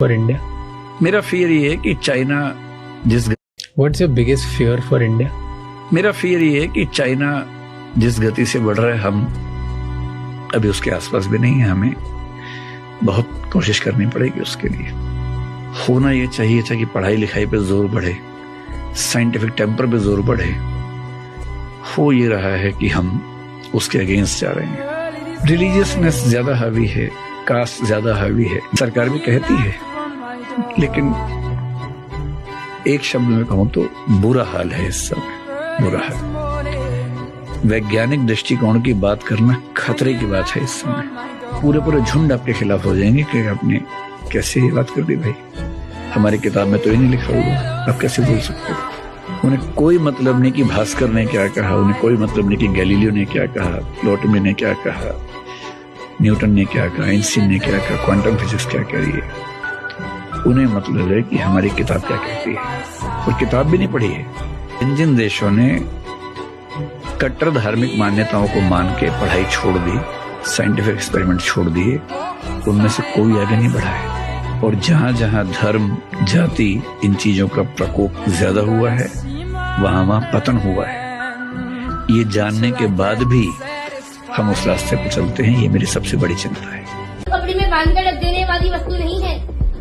for India? मेरा fear ये है कि चाइना जिस What's your biggest fear for India? मेरा फियर ये है कि चाइना जिस गति से बढ़ रहा है, हम अभी उसके आसपास भी नहीं है। हमें बहुत कोशिश करनी पड़ेगी उसके लिए। होना ये चाहिए था कि पढ़ाई लिखाई पे जोर बढ़े, साइंटिफिक टेम्पर पे जोर बढ़े। हो ये रहा है कि हम उसके अगेंस्ट जा रहे हैं। रिलीजियसनेस ज्यादा हावी है, कास्ट ज्यादा हावी है, सरकार भी कहती है, लेकिन एक शब्द में कहूं तो बुरा हाल है इस समय, बुरा हाल। वैज्ञानिक दृष्टिकोण की बात करना खतरे की बात है इस समय। पूरे झुंड आपके खिलाफ हो जाएंगे कि आपने कैसे ये बात कर दी भाई, हमारी किताब में तो ही नहीं लिखा हुआ, आप कैसे बोल सकते हो। उन्हें कोई मतलब नहीं कि भास्कर ने क्या कहा, उन्हें कोई मतलब नहीं कि गैलीलियो ने क्या कहा, प्लॉटमी ने क्या कहा, न्यूटन ने क्या कहा, आइंस्टीन ने क्या कहा, क्वांटम फिजिक्स क्या कह रही है। उन्हें मतलब है कि हमारी किताब क्या कहती है, और किताब भी नहीं पढ़ी है। जिन देशों ने कट्टर धार्मिक मान्यताओं को मान के पढ़ाई छोड़ दी, साइंटिफिक एक्सपेरिमेंट छोड़ दिए, उनमें से कोई आगे नहीं बढ़ा है। और जहां जहां धर्म, जाति, इन चीजों का प्रकोप ज्यादा हुआ है, वहां पतन हुआ है। ये जानने के बाद भी हम उस रास्ते पर चलते हैं, ये मेरी सबसे बड़ी चिंता है। कपड़े में बांधकर रख देने वाली वस्तु नहीं है।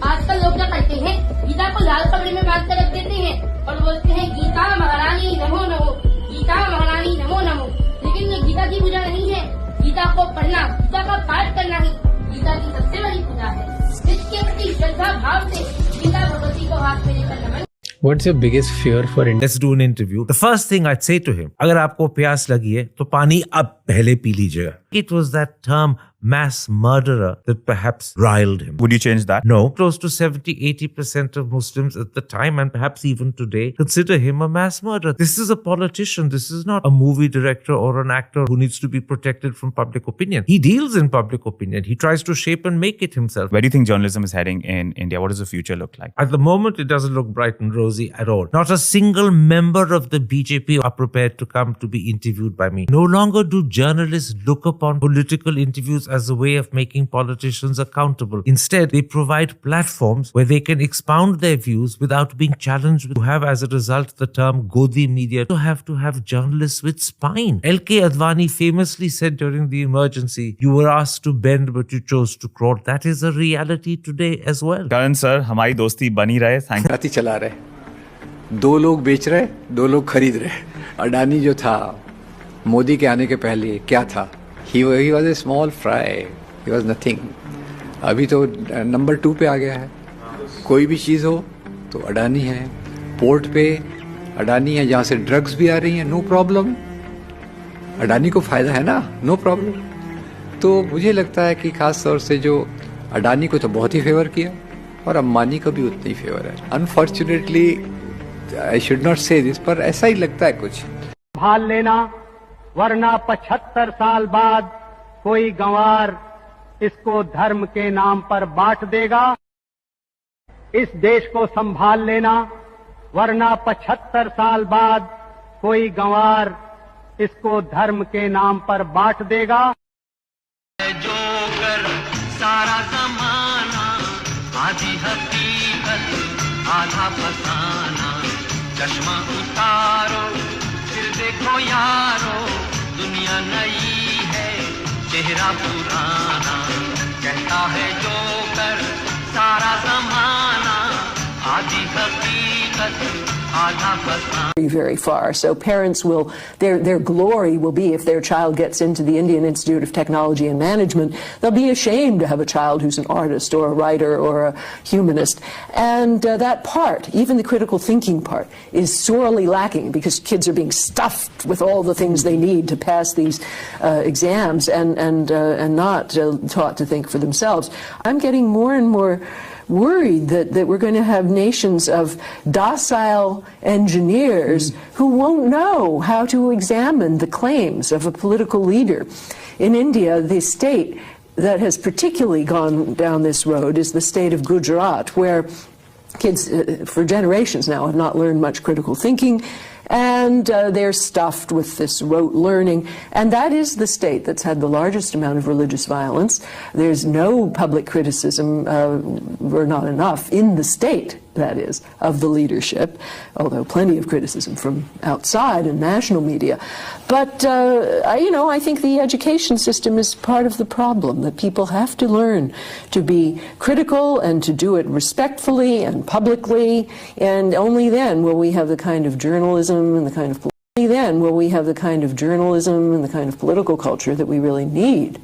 आजकल लोग क्या करते हैं, गीता को लाल कपड़े में बांध कर रख देते हैं और बोलते हैं गीता महारानी नमो नमो, गीता महारानी नमो नमो। लेकिन ये गीता की पूजा नहीं है। गीता को पढ़ना, गीता का पाठ करना ही गीता की सबसे बड़ी पूजा है। इसके प्रति श्रद्धा भाव से गीता भगवती को हाथ में लेकर नमन। What's your biggest fear for India? Let's do an interview. The first thing I'd say to him, अगर आपको प्यास लगी है तो पानी अब पहले पी लीजिएगा. It was that term mass murderer that perhaps riled him. Would you change that? No. Close to 70-80% of Muslims at the time and perhaps even today consider him a mass murderer. This is a politician. This is not a movie director or an actor who needs to be protected from public opinion. He deals in public opinion. He tries to shape and make it himself. Where do you think journalism is heading in India? What does the future look like? At the moment, it doesn't look bright and rosy at all. Not a single member of the BJP are prepared to come to be interviewed by me. No longer do journalists look upon political interviews as a way of making politicians accountable. Instead, they provide platforms where they can expound their views without being challenged, to have as a result the term Godi media, to have journalists with spine. L.K. Advani famously said during the emergency, you were asked to bend but you chose to crawl. That is a reality today as well. Karan sir, हमारी दोस्ती बनी रहे. Thank you. चला रहे, दो लोग बेच रहे, दो लोग खरीद रहे। अडानी जो था मोदी के आने के पहले क्या था, he was a small fry, he was nothing. अभी तो नंबर 2 पे आ गया है। कोई भी चीज़ हो तो अडानी है, पोर्ट पे अडानी है, जहाँ से ड्रग्स भी आ रही हैं, नो प्रॉब्लम। अडानी को फायदा है ना, नो प्रॉब्लम। तो मुझे लगता है कि खास तौर से जो अडानी को तो बहुत ही फेवर किया और अंबानी को भी उतना ही फेवर है। अनफॉर्चुनेटली आई शुड नॉट से दिस, पर ऐसा ही लगता है कुछ। भाल लेना, वरना 75 साल बाद कोई गंवार इसको धर्म के नाम पर बांट देगा। इस देश को संभाल लेना, वरना 75 साल बाद कोई गंवार इसको धर्म के नाम पर बांट देगा। जो कर सारा जमाना, आधी हकीकत आधा फसाना, चश्मा उतारो फिर देखो यारो, दुनिया नई है चेहरा पुराना, कहता है जो कर सारा जमाना, आधी हकीकत आधा फसाना। Very far. So parents will, their glory will be if their child gets into the Indian Institute of Technology and Management, they'll be ashamed to have a child who's an artist or a writer or a humanist. And that part, even the critical thinking part, is sorely lacking because kids are being stuffed with all the things they need to pass these exams and not taught to think for themselves. I'm getting more and more worried that we're going to have nations of docile engineers who won't know how to examine the claims of a political leader. In India, the state that has particularly gone down this road is the state of Gujarat, where kids for generations now have not learned much critical thinking, And they're stuffed with this rote learning. And that is the state that's had the largest amount of religious violence. There's no public criticism, or not enough, in the state, that is, of the leadership, although plenty of criticism from outside and national media. But, I think the education system is part of the problem, that people have to learn to be critical and to do it respectfully and publicly, and only then will we have the kind of journalism and the kind of political culture that we really need.